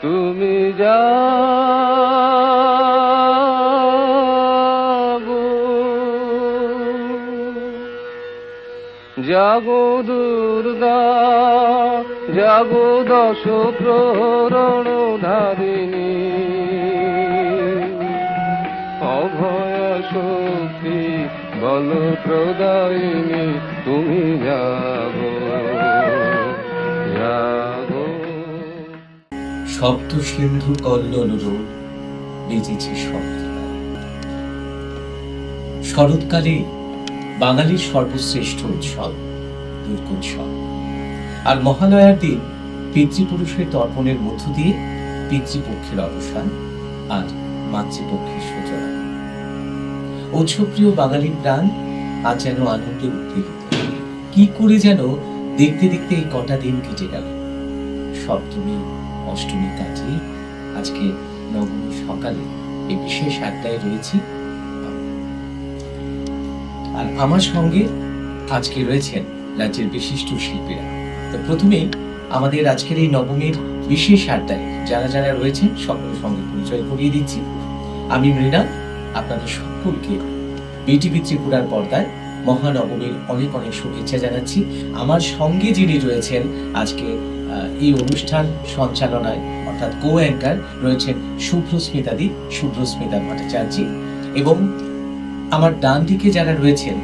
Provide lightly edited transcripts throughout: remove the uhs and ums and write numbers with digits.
তুমি যাবো। জাগো দুর্গা জাগো দশ প্রহরণ ধারিণী, অভয় শক্তি বল প্রদায়িনী, তুমি জাগো জাগো। শব্দ সিন্ধু কল্লোল রোদ বেজেছে শব্দ। শরৎকালে বাঙালির সর্বশ্রেষ্ঠ উৎসব দুর্গোৎসব। আর মহালয়ার দিন পিতৃপুরুষের তর্পণের মধ্য দিয়ে পিতৃপক্ষের অবসান আর মাতৃপক্ষের সূচনা। উৎসবপ্রিয় বাঙালির প্রাণ আজ যেন আনন্দে উদ্দীপিত। কি করে যেন দেখতে দেখতে এই কটা দিন কেটে গেল। সপ্তমী অষ্টমী কাটিয়ে আজকে নবমী সকালে এই বিশেষ আড্ডায় রয়েছি। আর আমার সঙ্গে আজকে রয়েছেন রাজ্যের বিশিষ্ট শিল্পীরা। তো প্রথমেই আমাদের আজকের এই নবমীর বিশেষ আড্ডায় যারা যারা রয়েছেন সকলের সঙ্গে পরিচয় করিয়ে দিচ্ছি। আমি মৃণাল, আপনাদের সকলকে বিটিভি ত্রিপুরার পর্দায় মহানবমীর অনেক অনেক শুভেচ্ছা জানাচ্ছি। আমার সঙ্গে যিনি রয়েছেন আজকে এই অনুষ্ঠান সঞ্চালনায় অর্থাৎ কো অ্যাঙ্কার রয়েছেন শুভ্রস্মিতা ভট্টাচার্য, এবং আমার ডান দিকে যারা রয়েছেন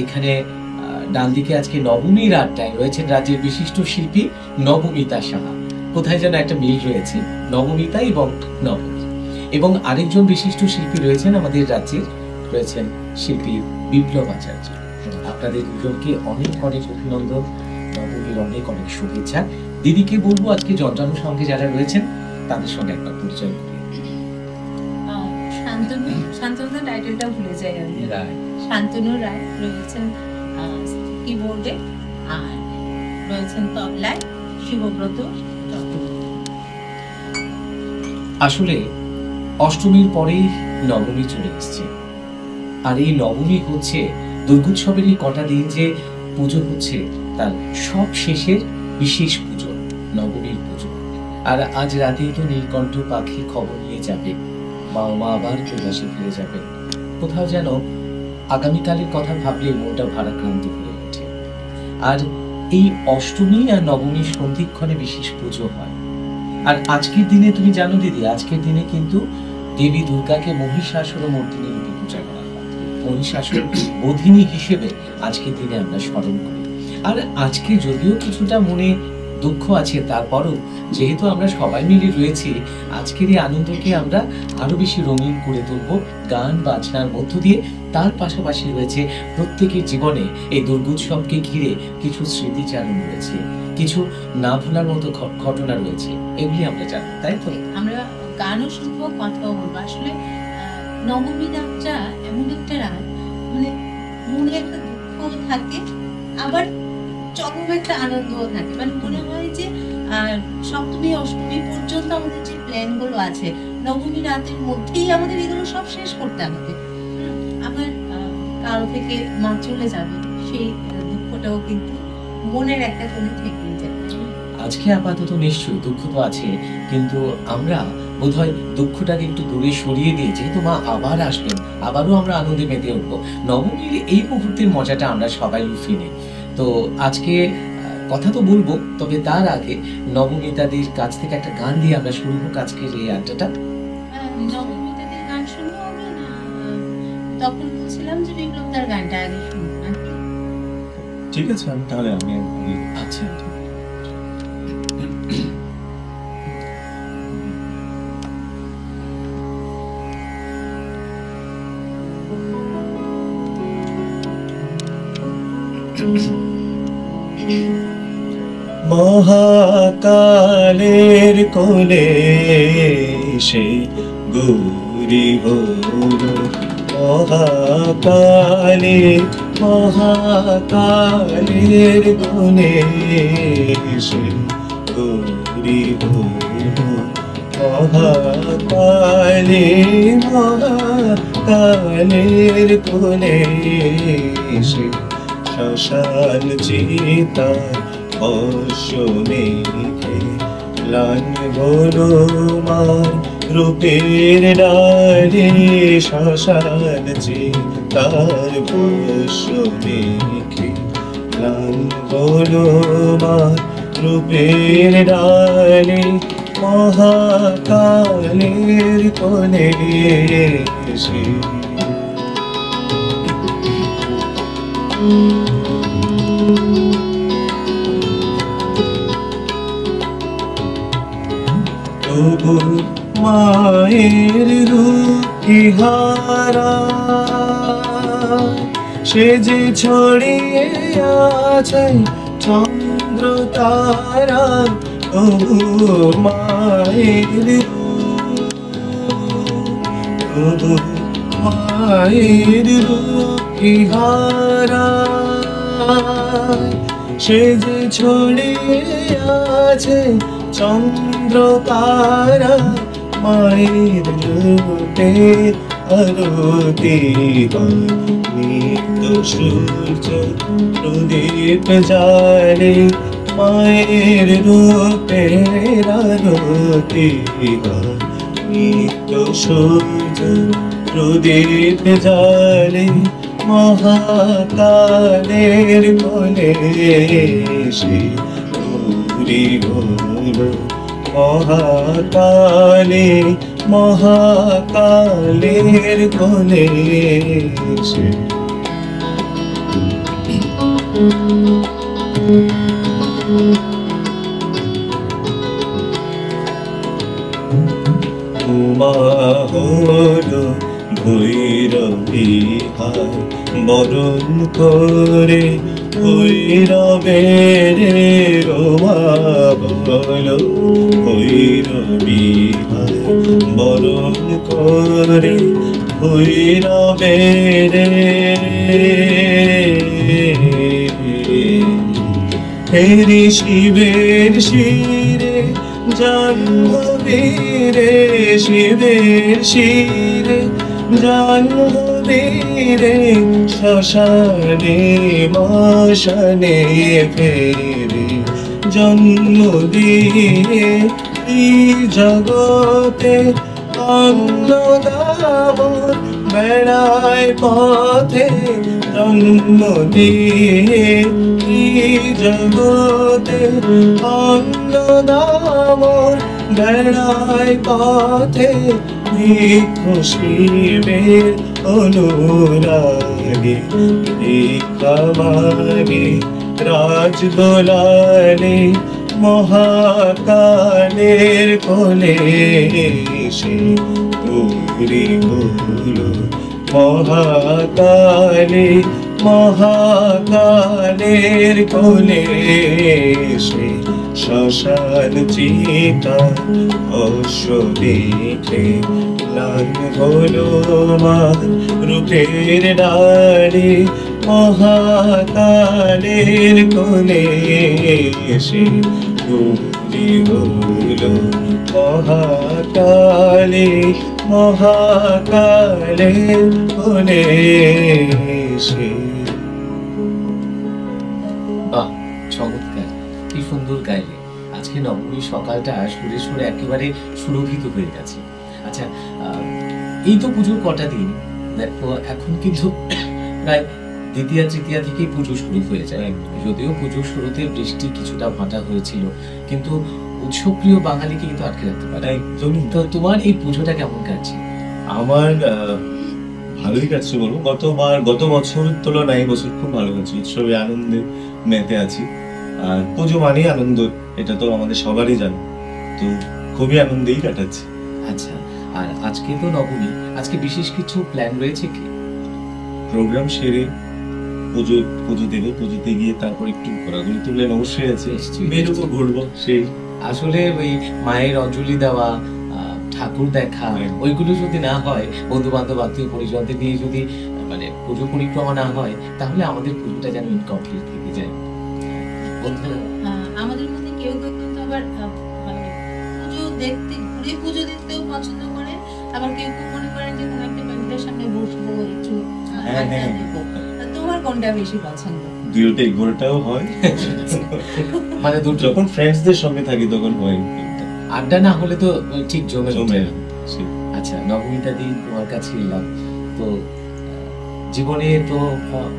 এখানে ডান দিকে আজকে নবমীর আড্ডায় রয়েছেন রাজ্যের বিশিষ্ট শিল্পী নবমিতা সাহা। কোথায় যেন একটা মিল রয়েছে, নবমিতা এবং নবমী। এবং আরেকজন বিশিষ্ট শিল্পী রয়েছেন আমাদের রাজ্যের, রয়েছেন শিল্পী বিপ্লব আচার্য। আপনাদের দুজনকে অনেক অনেক অভিনন্দন, নবমীর অনেক অনেক শুভেচ্ছা। দিদিকে বলবো আজকে যন্ত্রাণুর সঙ্গে যারা রয়েছেন তাদের সঙ্গে একবার পরিচয় করি। শান্তনু টাইটেলটা ভুলে যাই আমি। শান্তনু রায় রয়েছেন কিবোর্ডে, আর রয়েছেন তবলায় শিবব্রত। আসলে অষ্টমীর পরেই নবমী চলে এসছে, আর এই নবমী হচ্ছে দুর্গোৎসবের এই কটা দিন যে পুজো হচ্ছে তার সব শেষের বিশেষ পুজো, নবমীর পুজো। আর আজ রাতেই তো নীলকণ্ঠ পাখি খবর নিয়ে যাবে, মা আবার কৈলাসে ফিরে যাবে। কোথাও যেন আগামীকালের কথা ভাবলে মনটা ভারাক্রান্ত হয়ে ওঠে। আর এই অষ্টমী আর নবমীর সন্ধিক্ষণে বিশেষ পুজো হয়। আর আজকের দিনে তুমি জানো দিদি, আজকের দিনে কিন্তু দেবী দুর্গাকে মহিষাসুর মর্দিনী রূপে পূজা করা হয়। মহিষাসুর বধিনী হিসেবে আজকের দিনে আমরা স্মরণ করি। আর আজকে যদিও কিছুটা মনে দুঃখ আছে, তারপরও যেহেতু আমরা সবাই মিলে রয়েছি, আজকের এই আনন্দকে আমরা আরো বেশি রঙিন করে তুলব গান বাজনার মধ্য দিয়ে। তার পাশাপাশি রয়েছে প্রত্যেকের জীবনে এই দুর্গোৎসবকে ঘিরে কিছু স্মৃতিচারণ রয়েছে, কিছু না ভোলার মতো ঘটনা রয়েছে, এগুলি আমরা জানবো, তাই তো? আমরা গানও শুনবো, কথাও বলবো। আসলে নবমী রাতটা এমন একটা রাত, মানে মনে একটা দুঃখ থাকে, আবার চরম একটা আনন্দও থাকে। মানে মনে হয় যে সপ্তমী অষ্টমী পর্যন্ত আমাদের যে প্ল্যান গুলো আছে, নবমী রাতের মধ্যেই আমাদের এগুলো সব শেষ করতে হবে। আবার কারো থেকে মা চলে যাবে, সেই দুঃখটাও কিন্তু মনের একটা কোণে থেকেই যায়। আজকে আপাতত নিশ্চয়ই দুঃখ তো আছে, কিন্তু আমরা বোধহয় দুঃখটাকে একটু দূরে সরিয়ে দিয়ে, যেহেতু মা আবার আসবেন, আবারও আমরা আনন্দে মেতে উঠবো। নবমীর এই মুহূর্তের মজাটা আমরা সবাই লুফিয়ে নিই। তো আজকে কথা তো বলবো, তবে তার আগে নবমিতাদের কাছ থেকে একটা গান দিয়ে আমরা শুরু হোক আজকের এই আড্ডাটা। নবমিতাদের গান শুনবো হবে না? তখন বলছিলাম যে বিপ্লব তার গানটা আগে শুনবো। ঠিক আছে, তাহলে আমি আচ্ছা, মহাকালের কোলে সে গৌরী হল, মহাকালের কোলে সে গৌরী হল, মহাকালের কোলে সে শ্মশান চিতা অশ্বমেঘে লাল হলো মার রূপের ডালে শ্মশান চিতার বর্ষ মেখে লাল হলো মার রূপের ডালে মহাকালের কোলে এসে তবু মায়ের রূপ হারা সে যে ছড়িয়ে আছে চন্দ্র তারা তবু মায়ের রূপ, তবু মায়ের রূপ হারা সে যে ছড়িয়ে আছে চন্দ্র তারা মায়ের রূপে আরতি নিত্য সূর্য প্রদীপ জালে মায়ের রূপে আরতি নিত্য সূর্য প্রদীপ জালে মহাকালের কোলে এসে গৌরী হলো মহাকালে মহাকালের কোলে এসে উমা হলো ভৈরবী হার বরণ করে ভৈরবের রোমা বলো ভৈরবী হার বরণ করে ভৈরবের হেরি শিবের শিরে জাহ্নবীরে শিবের শিরে জাহ্নবীরে শ্মশানে মশানে ফেরে জন্ম দিয়ে এই জগতে অন্নদামর বেড়ায় পথে জন্ম দিয়ে এই জগতে অন্নদামর বেড়ায় পথে ভিক্ষু শিবের অনুরাগে ভিক্ষা মাগে রাজ দোলালে মহাকালের কোলে এসে গৌরী হলো মহাকালে মহাকালের কোলে এসে শ্মশান চিতা অশ্ব দেখে লাল হলো মার রূপের ডালে মহাকালের কোলে এসে গৌরী হলো মহাকালে মহাকালের কোলে এসে। বাহ, চমৎকার, কি সুন্দর গাইলে। আজকে নবমীর সকালটা সুরে সুরে একেবারে সুরভিত হয়ে গেছে। আচ্ছা, এই তো পুজোর কটা দিন, দেখো এখন কিন্তু প্রায় দ্বিতীয়া তৃতীয়া থেকেই পুজো শুরু হয়ে যায়। যদিও পুজোর শুরুতে বৃষ্টি কিছুটা ভাটা হয়েছিল, কিন্তু উৎসবপ্রিয় বাঙালিকে কিন্তু আটকে রাখতে পারে। তো তোমার এই পুজোটা কেমন কাটছে? আমার ভালোই কাটছে বলবো। গত বছরের তুলনায় এই বছর খুব ভালো কাটছে। উৎসবে আনন্দে মেতে আছি। আর পুজো মানেই আনন্দ, এটা তো আমাদের সবারই জানো। তো খুবই আনন্দেই কাটাচ্ছি। আচ্ছা, আর আজকে তো নবমী, আজকে বিশেষ কিছু প্ল্যান রয়েছে কি? প্রোগ্রাম সেরে পুজো দেবো, পুজোতে গিয়ে তারপর একটু ঘোরাঘুরি তুলে অবশ্যই আছে, বেরোবো, ঘুরবো। সেই আসলে ওই মায়ের অঞ্জলি দেওয়া, ঠাকুর দেখা, ওইগুলো যদি না হয়, বন্ধু বান্ধব আত্মীয় পরিজনদের নিয়ে যদি মানে পুজো পরিক্রমা না হয়, তাহলে আমাদের পুজোটা যেন ইনকমপ্লিট থেকে যায়। বন্ধুরা, আমাদের মধ্যে কেউ কেউ কিন্তু আবার মানে পুজো দেখতে, ঘুরে পুজো দেখতেও পছন্দ করে, আবার কেউ কেউ মনে করেন যে কোনো একটা প্যান্ডেলের সামনে বসবো, একটু আড্ডা দেবো। তোমার কোনটা বেশি পছন্দ? দুটোই, ঘোরাটাও হয়, মানে যখন ফ্রেন্ডসদের সঙ্গে থাকি তখন হয়। আড্ডা না হলে তো ঠিক জমে জমে ওঠে না। না। আচ্ছা নবমীতা দিন তোমার কাছে এলাম তো জীবনে তো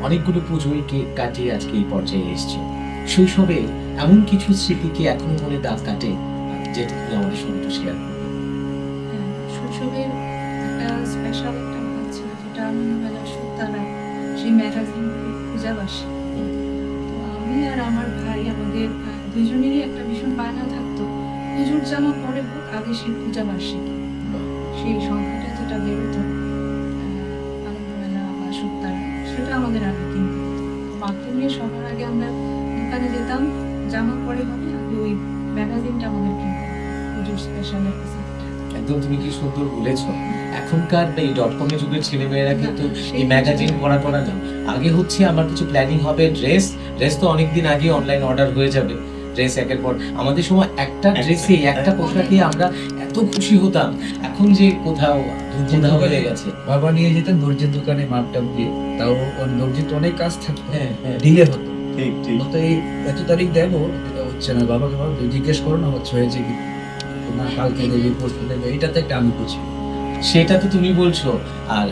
অনেকগুলো পুজোই কাটিয়ে আজকে এই পর্যায়ে এসছে। শৈশবে এমন কিছু স্মৃতি কি এখনো মনে দাগ কাটে যেটা তুমি আমাদের সঙ্গে একটু শেয়ার করবে? হ্যাঁ, শৈশবের একটা স্পেশাল একটা ভাগ ছিল যেটা আনন্দমেলা সুতারা সেই ম্যাগাজিন পূজাবাসী। তো আমি আর আমার ভাই আমাদের দুইজনেরই একটা ভীষণ বায়না থাকতো পুজোর জামা পরে হোক আগে সেই পূজাবার্ষিকী সেই সংখ্যাটা যেটা বেরোতো আনন্দমেলা বা সুতারা সেটা আমাদের আগে কিনতে হতো। মাকে নিয়ে সবার আগে আমরা দোকানে যেতাম, জামা পরে হবে আগে ওই ম্যাগাজিনটা আমাদের কিনতে হতো, পুজোর স্পেশাল একটা set। একদম তুমি কি সুন্দর বলেছো। এখনকার এই .com এর যুগের ছেলেমেয়েরা কিন্তু সেই এই ম্যাগাজিন পড়া না। আগে হচ্ছে আমার কিছু প্ল্যানিং হবে, ড্রেস তো অনেকদিন আগে অনলাইন অর্ডার হয়ে যাবে, ড্রেস একের পর। আমাদের সময় একটা ড্রেসে একটা পোশাকে আমরা এত খুশি হতাম, এখন যে কোথাও দুর্যোগ হয়ে গেছে। বাবা নিয়ে যেতেন দর্জির দোকানে মাপটা দিয়ে, তাও দর্জির তো অনেক কাজ থাকতো, হ্যাঁ ডিলে হতো। ঠিক ঠিক তো এই এত তারিখ দেবো, এটা হচ্ছে না, বাবাকে বাবা জিজ্ঞেস করো না হয়েছে কি না, কালকে দেবে পরশু দেবে, এইটাতে একটা আমি বুঝি। সেটা তো তুমি বলছো। আর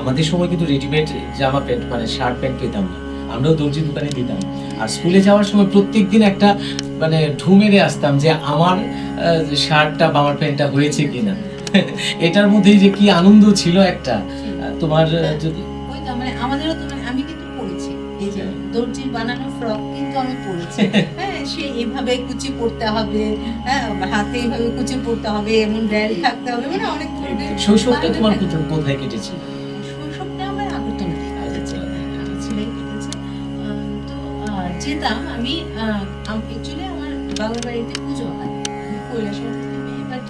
আমাদের সময় কিন্তু রেডিমেড জামা প্যান্ট মানে শার্ট প্যান্ট পেতাম না, আমরাও দর্জি দোকানে দিতাম। আর স্কুলে যাওয়ার সময় প্রত্যেকদিন একটা মানে ঢু মেরে আসতাম যে আমার শার্টটা বা আমার প্যান্টটা হয়েছে কিনা। এটার মধ্যে যে কি আনন্দ ছিল একটা। তোমার যদি ওই তো মানে আমাদেরও তো মানে আমি কিন্তু পড়েছি এই যে দর্জির বানানো ফ্রক কিন্তু আমি পড়েছি। হ্যাঁ সে এভাবে কুচি পড়তে হবে, হ্যাঁ হাতে এইভাবে কুচি পড়তে হবে, এমন রেল থাকতে হবে, মানে অনেক ধরনের শৈশবটা তোমার বানানো কোথায় কেটেছে? শৈশবটা আমার আগরতলা ছেলে কেটেছে। তো যেতাম আমি অ্যাকচুয়ালি আমার বাবার বাড়িতে পুজো হয়, আমি কৈলাসহর থেকে মেয়ে, বাট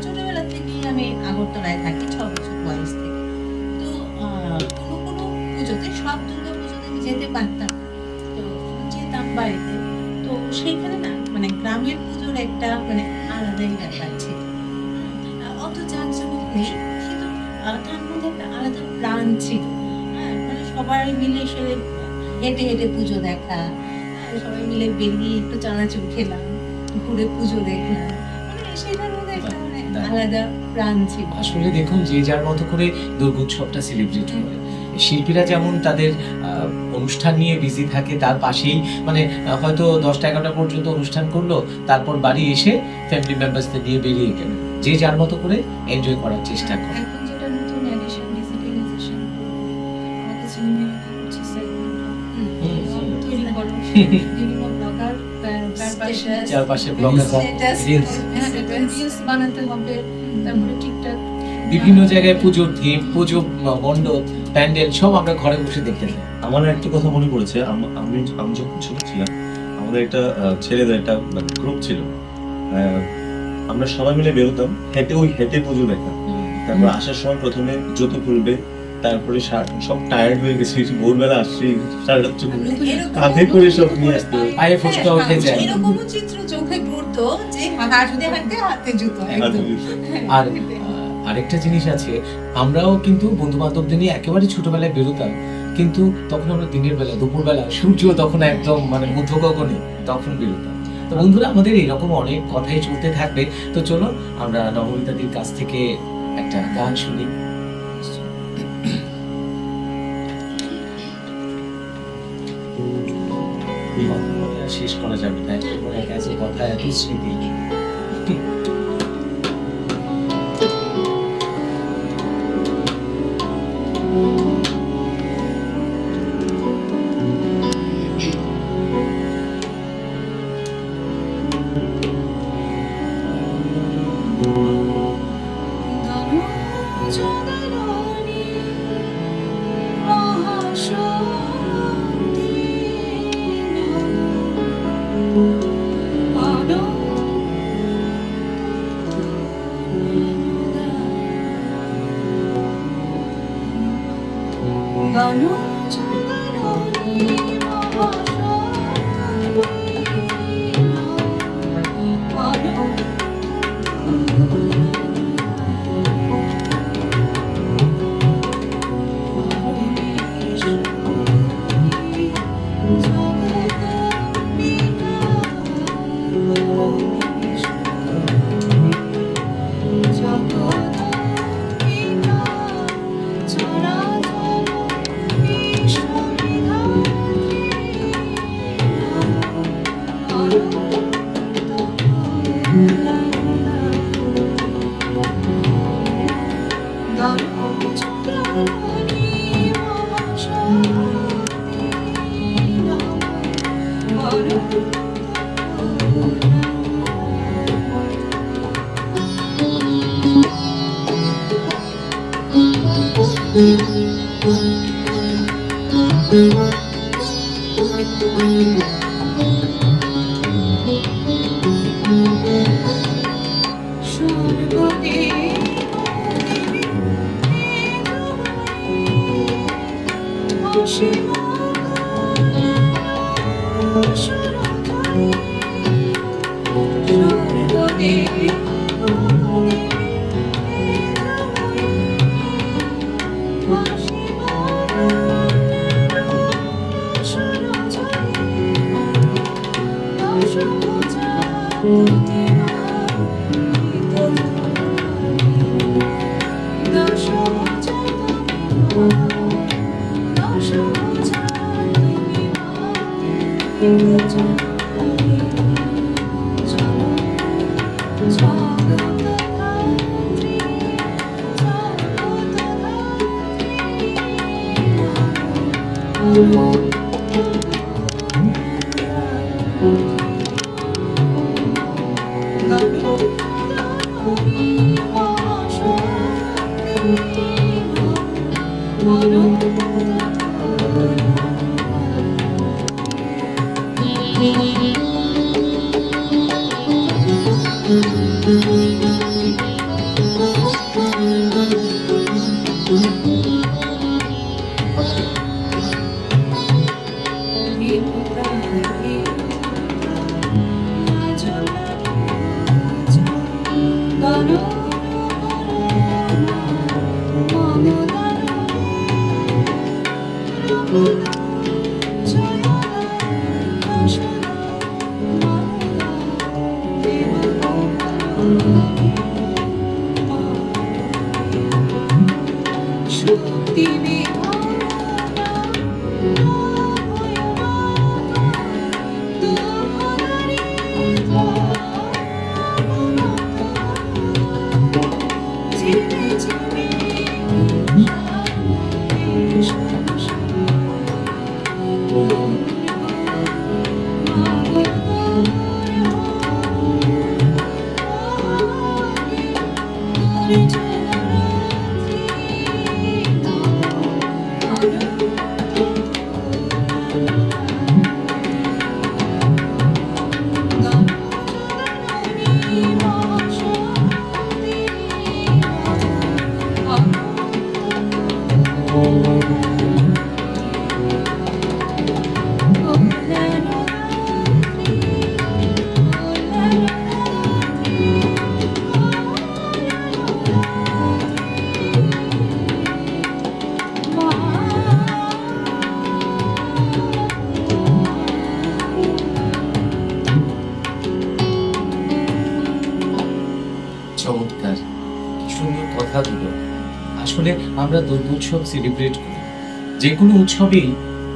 ছোটবেলা থেকেই আমি আগরতলায় থাকি 6 বছর বয়স থেকে। তো কোনো কোনো পুজোতে, সব দুর্গা পুজোতে আমি যেতে পারতাম, তো যেতাম বাড়িতে। তো সেইখানে না মানে গ্রামের পুজোর একটা মানে আলাদাই ব্যাপার ছিল। অত জাঁকজমক নেই, কিন্তু তার মধ্যে একটা আলাদা প্রাণ ছিল। হ্যাঁ মানে সবাই মিলে সে হেঁটে হেঁটে পুজো দেখা, সবাই মিলে বেরিয়ে একটু চানাচুর খেলাম, ঘুরে পুজো দেখলাম, মানে সেটার মধ্যে একটা মানে আলাদা প্রাণ ছিল। আসলে দেখুন যে যার মতো করে দুর্গোৎসবটা সেলিব্রেট করে, শিল্পীরা যেমন তাদের অনুষ্ঠান নিয়ে বিজি থাকে, তার পাশেই মানে হয়তো 10টা-11টা পর্যন্ত অনুষ্ঠান করলো, তারপর বাড়ি এসে ফ্যামিলি মেম্বার্সদের দিয়ে বেরিয়ে গেল, যে যার মতো করে এনজয় করার চেষ্টা করে। এখন যেটা নতুন এডিশন ডিজিটালাইজেশন, আমাদের সিনেমা হচ্ছে তৈরি করো বিভিন্ন ব্লগার চারপাশে ব্লগার রিলস বানাতে হবে, তারপরে ঠিকঠাক বিভিন্ন জায়গায় পুজোর থিম, পুজো মণ্ডপ, প্যান্ডেল সব আমরা ঘরে বসে দেখতে পাই। আমার একটা কথা মনে পড়েছে, আমি যখন ছোট ছিলাম আমাদের একটা ছেলেদের একটা গ্রুপ ছিল, আমরা সবাই মিলে বেরোতাম হেঁটে পুজো দেখা। তারপর আসার সময় প্রথমে জুতো খুলবে, তারপরে সব টায়ার্ড হয়ে গেছে, ভোরবেলা আসছি সাড়ে 8 কাঁধে করে সব নিয়ে আসতে হবে। পায়ে ফুচকা উঠে যায়। এরকমও চিত্র চোখে পড়তো যে হাঁটতে হাঁটতে হাতে জুতো একদম। আর আরেকটা জিনিস আছে, আমরাও কিন্তু বন্ধু বান্ধবদের নিয়ে একেবারে ছোটবেলায় বেরোতাম, কিন্তু তখন আমরা দিনের বেলা, দুপুরবেলা, সূর্য তখন একদম মানে মধ্য গগনে, তখন বেরোতাম। তো বন্ধুরা আমাদের এরকম অনেক কথাই চলতে থাকবে। তো চলো আমরা নবমীতাদির কাছ থেকে একটা গান শুনি। শেষ করা যাবে না, এত কথা, এত স্মৃতি। চমৎকার, কি সুন্দর কথা দুটো। আসলে আমরা দুর্গোৎসব সেলিব্রেট করি, যে কোনো উৎসবেই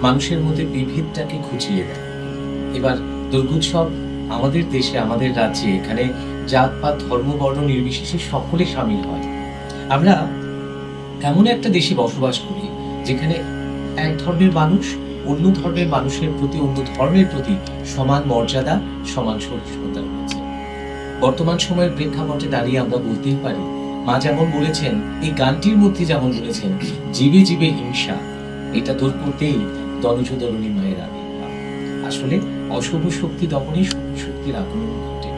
মানুষের মধ্যে বিভেদটাকে ঘুচিয়ে দেয়। এবার দুর্গোৎসব আমাদের দেশে, আমাদের রাজ্যে, এখানে জাত পাত ধর্ম বর্ণ নির্বিশেষে সকলে সামিল হয়। আমরা এমন একটা দেশে বসবাস করি যেখানে এক ধর্মের মানুষ অন্য ধর্মের মানুষের প্রতি, অন্য ধর্মের প্রতি সমান মর্যাদা, সমান সহিষ্ণুতা রয়েছে। বর্তমান সময়ের প্রেক্ষাপটে দাঁড়িয়ে আমরা বলতেই পারি, মা যেমন বলেছেন, এই গানটির মধ্যে যেমন বলেছেন, জীবে জীবে হিংসা, এটা দূর করতেই দনজদরণী মায়ের আবির্ভাব। আসলে অশুভ শক্তি দমনে শুভ শক্তির আগমন ঘটে,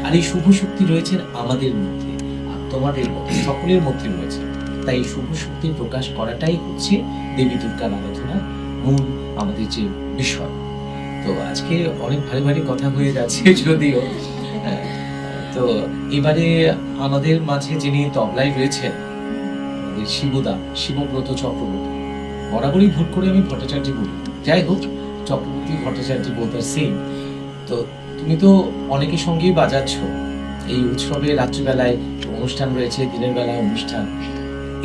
আর এই শুভ শক্তি রয়েছেন আমাদের মধ্যে, আর তোমাদের মধ্যে, সকলের মধ্যে রয়েছে। তাই এই শুভ শক্তির প্রকাশ করাটাই হচ্ছে দেবী দুর্গার আরাধনার মূল আমাদের যে বিষয়। তো আজকে অনেক ভারী ভারী কথা হয়ে যাচ্ছে যদিও। তো এবারে আমাদের মাঝে যিনি তবলায় রয়েছেন, আমাদের শিবদা, শিবব্রত চক্রবর্তী। বরাবরই ভুল করে আমি ভট্টাচার্য বলি, যাই হোক, চক্রবর্তী ভট্টাচার্য বলতে সেম। তো তুমি তো অনেকের সঙ্গেই বাজাচ্ছ, এই উৎসবে রাত্রিবেলায় অনুষ্ঠান রয়েছে, দিনের বেলায় অনুষ্ঠান,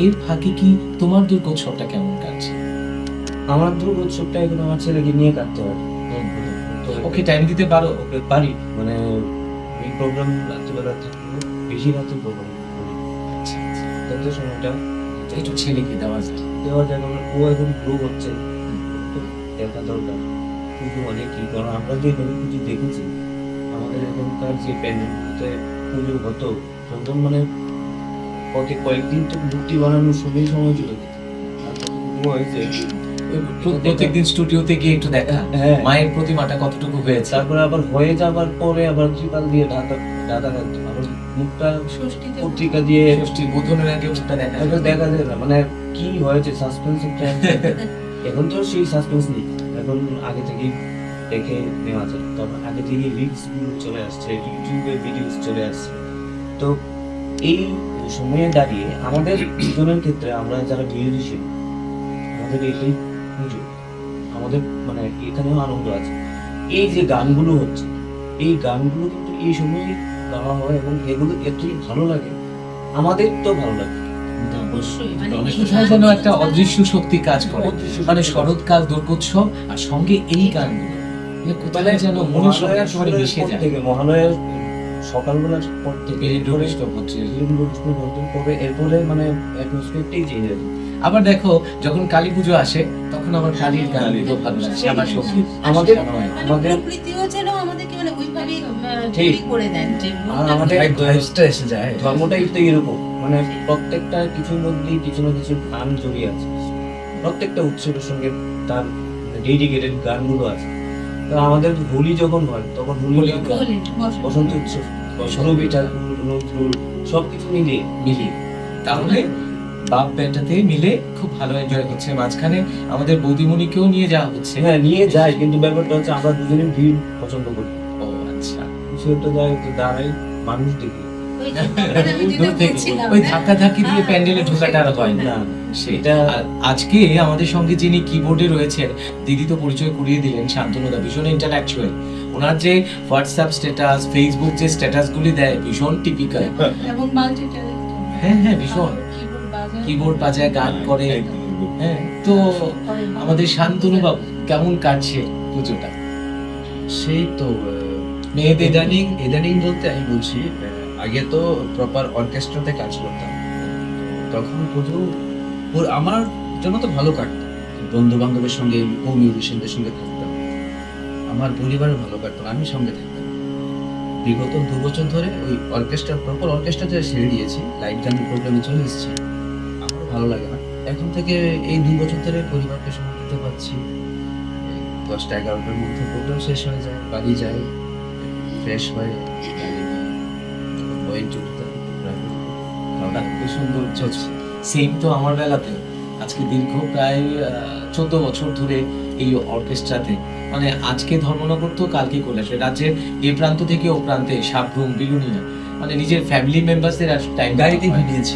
এর ফাঁকে কি তোমার দুর্গোৎসবটা কেমন কাটছে? আমার দুর্গোৎসবটা এখন আমার ছেলেকে নিয়ে কাটতে হয়। ওকে টাইম দিতে পারো? ওকে পারি, মানে এই প্রোগ্রাম রাত্রিবেলা থাকলেও বেশি রাতে প্রোগ্রাম করি। আচ্ছা, তাদের সময়টা একটু ছেলেকে দেওয়া যায়। দেওয়া যায়, কারণ ও এখন গ্রো হচ্ছে, তো দেখা দরকার। কিন্তু অনেকই, কারণ আমরা যে পুজো দেখেছি, আমাদের এখনকার যে প্যান্ডেলগুলোতে পুজো হতো, তখন মানে কয়েকদিন তো মূর্তি বানানোর সময় চলে যেত। আর হয়েছে প্রত্যেকদিন স্টুডিওতে গিয়ে একটু দেখা হ্যাঁ। মায়ের প্রতিমাটা কতটুকু হয়েছে। তারপরে আবার হয়ে যাবার পরে আবার ত্রিপাল দিয়ে ঢাকা ঢাকা থাকতো, আবার মুখটা ষষ্ঠীতে পত্রিকা দিয়ে ষষ্ঠীর বোধনের আগে মুখটা দেখা এটা যায়। দেখা যায় না, মানে কি হয়েছে সাসপেন্স একটা। এখন তো সেই সাসপেন্স নেই, এখন আগে থেকেই দেখে নেওয়া যায়। তখন আগে থেকে রিলস গুলো চলে আসছে, ইউটিউবে ভিডিওস চলে আসছে। তো এই সময়ে দাঁড়িয়ে আমাদের দুজনের ক্ষেত্রে আমরা যারা মিউজিশিয়ান, আমাদের এটাই পুজো, আমাদের মানে এখানেও আনন্দ আছে। এই যে গানগুলো হচ্ছে, এই গানগুলো কিন্তু এই সময় গাওয়া হয় এবং এগুলো এতই ভালো লাগে, আমাদের তো ভালো লাগে। অবশ্যই মানে কোথায় যেন একটা অদৃশ্য শক্তি কাজ করে, মানে শরৎকাল, দুর্গোৎসব আর সঙ্গে এই গানগুলো কোথায় যেন মনের সঙ্গে মহালয়ার একেবারে মিশে যায়। থেকে মহালয়ার সকালবেলার পর থেকে ইন্দ্রবিষ্ট হচ্ছে। এরপরে মানে অ্যাটমসফিয়ারটাই চেঞ্জ হয়ে যায়। আবার দেখো যখন কালী পুজো আসে তখন আমার কালীর গানগুলো ভালো লাগছে আমার সঙ্গে। আমাদের মানে আমাদের প্রকৃতিও যেন আমাদেরকে মানে ওইভাবে ঠিক। তৈরি করে দেন যে আর আমাদের ভাইবসটা এসে যায়। ধর্মটাই তো এরকম, মানে প্রত্যেকটা কিছুর মধ্যেই কিছু না কিছু গান জড়িয়ে আছে, প্রত্যেকটা উৎসবের সঙ্গে তার ডেডিকেটেড গানগুলো আছে। তো আমাদের হোলি যখন হয় তখন হোলি গান, বলেন, বসন্ত। বসন্ত উৎসব, রবি ঠাকুর, নজরুল সবকিছু মিলিয়ে মিলিয়ে তাহলে বাপ বেটাতে মিলে খুব ভালো এনজয় হচ্ছে। মাঝখানে আমাদের বৌদিমণিকেও নিয়ে যাওয়া হচ্ছে। হ্যাঁ নিয়ে যায়, কিন্তু ব্যাপারটা হচ্ছে আমরা দুজনে ভিড় পছন্দ করি। ও আচ্ছা, কিছু একটা যায় তো দাঁড়াই, মানুষ দেখি ওই যে মানে আমি যেটা দূর থেকে বলছিলাম, ওই না? ধাক্কা ধাক্কি দিয়ে প্যান্ডেলে ঢোকাটা আর হয় না। না সেটা আজকে আমাদের সঙ্গে যিনি কিবোর্ডে রয়েছেন, দিদি তো পরিচয় করিয়ে দিলেন, শান্তনুদা ভীষণ ইন্টারঅ্যাকচুয়াল। ওনার যে হোয়াটসঅ্যাপ স্ট্যাটাস, ফেসবুক যে স্ট্যাটাস গুলি দেয় ভীষণ টিপিক্যাল। এবং মাল্টি ট্যালেন্ট, হ্যাঁ হ্যাঁ ভীষণ কিবোর্ড বাজায়, গান করে। হ্যাঁ, তো আমাদের শান্তনু বাবু কেমন কাটছে পুজোটা? সেই তো মেয়েদের ইদানিং বলতে আমি বলছি, আগে তো প্রপার অর্কেস্ট্রাতে কাজ করতাম, তখন পুজো আমার জন্য তো ভালো কাটতো, বন্ধু বান্ধবের সঙ্গে কো মিউজিশিয়ানদের সঙ্গে থাকতাম, আমার পরিবারের ভালো কাটতো, আমি সঙ্গে থাকতাম। বিগত 2 বছর ধরে ওই অর্কেস্ট্রা, প্রপার অর্কেস্ট্রাতে ছেড়ে দিয়েছি, লাইভ গানের প্রোগ্রামে চলে এসেছি, আমার ভালো লাগে না। এখন থেকে এই 2 বছর ধরে পরিবারকে সময় দিতে পারছি। 10টা-11টার মধ্যে প্রোগ্রাম শেষ হয়ে যায়, বাড়ি যাই, ফ্রেশ হয়ে বইয়ের জুড়তে খুব সুন্দর চলছে। সেম তো আমার বেলাতে আজকে দীর্ঘ প্রায় 14 বছর ধরে এই অর্কেস্ট্রাতে, মানে আজকে ধর্মনগর তো কালকে কৈলাস, রাজ্যের এ প্রান্ত থেকে ও প্রান্তে সাবরুম, বিলুনিয়া, মানে নিজের ফ্যামিলি মেম্বারসদের আর টাইম গাড়িতে ঘুমিয়েছি।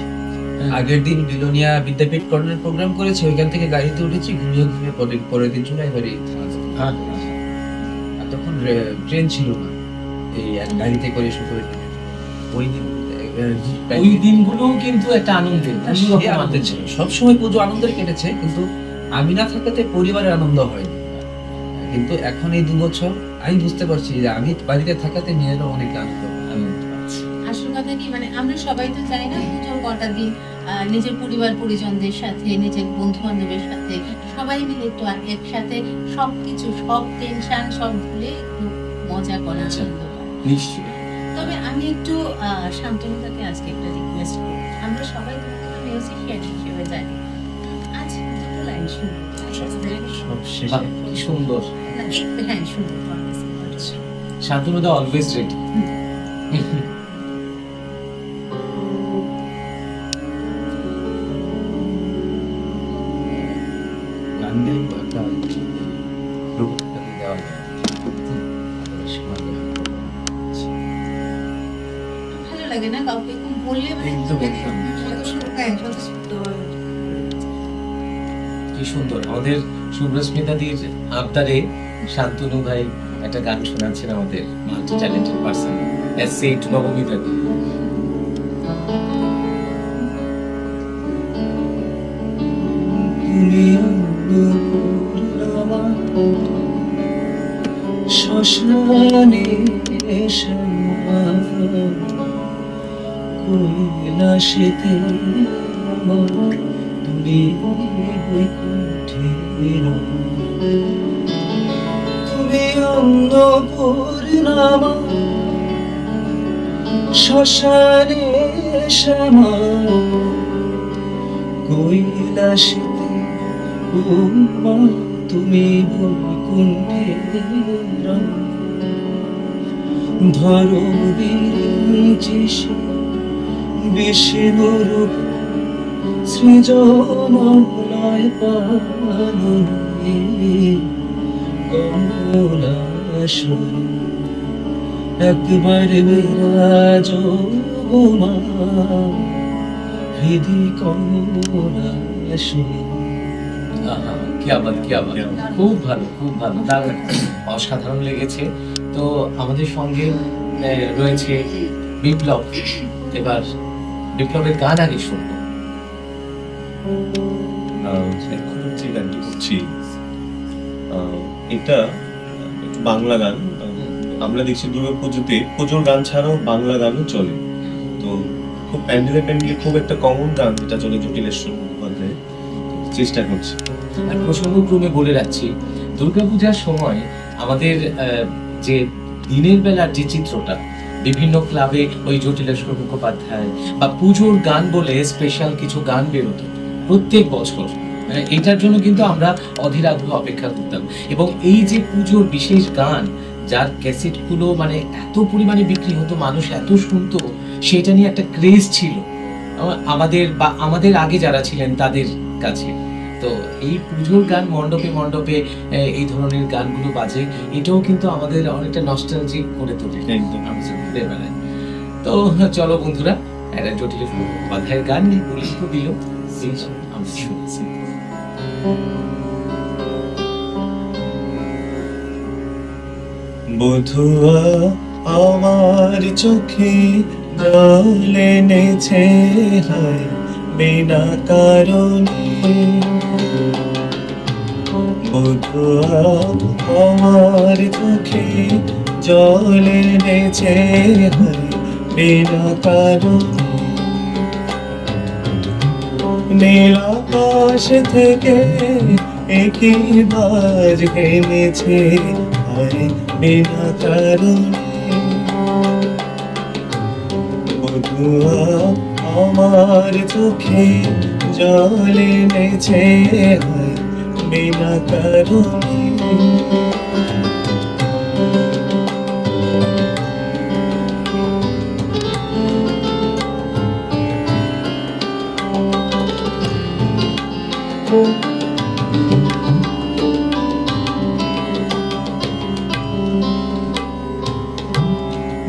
আগের দিন বিলোনিয়া বিদ্যাপীঠ কর্নার প্রোগ্রাম করেছি, ওইখান থেকে গাড়িতে উঠেছি, ঘুমিয়ে ঘুমিয়ে পরের দিন চলে এবারে হ্যাঁ। আর তখন ট্রেন ছিল না, এই এক গাড়িতে করে শুরু করে ওই দিন ওই দিনগুলো কিন্তু একটা আনন্দের সে আনন্দের ছিল। সবসময় পুজো আনন্দের কেটেছে, কিন্তু আমি না থাকাতে পরিবারের আনন্দ হয়নি। কিন্তু এখন এই 2 বছর আমি বুঝতে পারছি যে আমি বাড়িতে থাকাতে মেয়েরও অনেক আনন্দ। আসল কথা কি মানে আমরা সবাই তো চাই না পুজোর কটা দিন নিজের পরিবার পরিজনদের সাথে, নিজের বন্ধু বান্ধবের সাথে সবাই মিলে একটু একসাথে সবকিছু, সব টেনশন সব ভুলে একটু মজা করা, আনন্দ করা। নিশ্চয়ই। তবে আমি একটু শান্তনুদাকে আজকে একটা রিকোয়েস্ট করব, আমরা সবাই মিউজিশিয়ান হিসেবে জানি, আজ দুটো লাইন শুনবো। সব শেষে বাহ, কি সুন্দর। না, একটু হ্যাঁ শুনবো। শান্তনুদা অলওয়েজ রেডি। গান গাইব একটা প্রভুত্বকে দেওয়া যায়। ভালো লাগে না কাউকে খুব বললে মানে একদম, একদম। কি সুন্দর আমাদের শুভ্রস্মিতাদির আবদারে শান্তনু ভাই একটা গান শোনাচ্ছেন আমাদের multi talented person as said Nabamita. শ্মশানে কৈলাসেতে তুমি তুমি অন্নপূর্ণামা, শ্মশানে শ্যামা কৈলাসেতে মা তুমি বৈকুণ্ঠে ধরো বিরিঞ্চি বিষ্ণুর সৃজনলয় পালনে কমলাসন একবার বিরাজ মা হৃদি কমলাসন। আহা, কি আবাদ কি আবাদ, খুব ভালো খুব ভালো, দারুণ, অসাধারণ লেগেছে। তো আমাদের সঙ্গে রয়েছে বিপ্লব, এবার বিপ্লবের গান আগে শুনবো। এখন যে গানটি করছি এটা একটু বাংলা গান। আমরা দেখছি দুর্গা পুজোতে পুজোর গান ছাড়াও বাংলা গানও চলে, তো খুব প্যান্ডেলে খুব একটা কমন গান যেটা চলে জটিলেশ্বর মুখোপাধ্যায়, চেষ্টা করছি। আর প্রসঙ্গক্রমে বলে রাখছি, দুর্গাপূজার সময় আমাদের যে দিনের বেলার যে চিত্রটা, বিভিন্ন ক্লাবে ওই জটিলেশ্বর মুখোপাধ্যায় বা পুজোর গান বলে স্পেশাল কিছু গান বেরোতো প্রত্যেক বছর। এটার জন্য কিন্তু আমরা অধীর আগ্রহে অপেক্ষা করতাম, এবং এই যে পুজোর বিশেষ গান যার ক্যাসেটগুলো মানে এত পরিমাণে বিক্রি হতো, মানুষ এত শুনতো, সেটা নিয়ে একটা ক্রেজ ছিল আমাদের বা আমাদের আগে যারা ছিলেন তাদের কাছে। তো এই পুজোর গান মণ্ডপে মণ্ডপে এই ধরনের গানগুলো বাজে, এটাও কিন্তু আমাদের অনেকটা নস্টালজিক করে তোলে আমি ঘুরে বেড়াই। তো চলো বন্ধুরা, একটা জটিলেশ্বর মুখোপাধ্যায়ের গান নিয়ে পুলিশ তো দিল, আমরা শুনছি। বধুয়া আমার চোখে জল এনেছে হায় বিনা কারণে, বধুয়া আমার চোখে জল এনেছে হায় বিনা কারণে, নীল আকাশ থেকে একই বাজ হেমেছে হায় বিনা কারণে, বধুয়া আমার চোখে জল এনেছে হায় বিনা কারণে।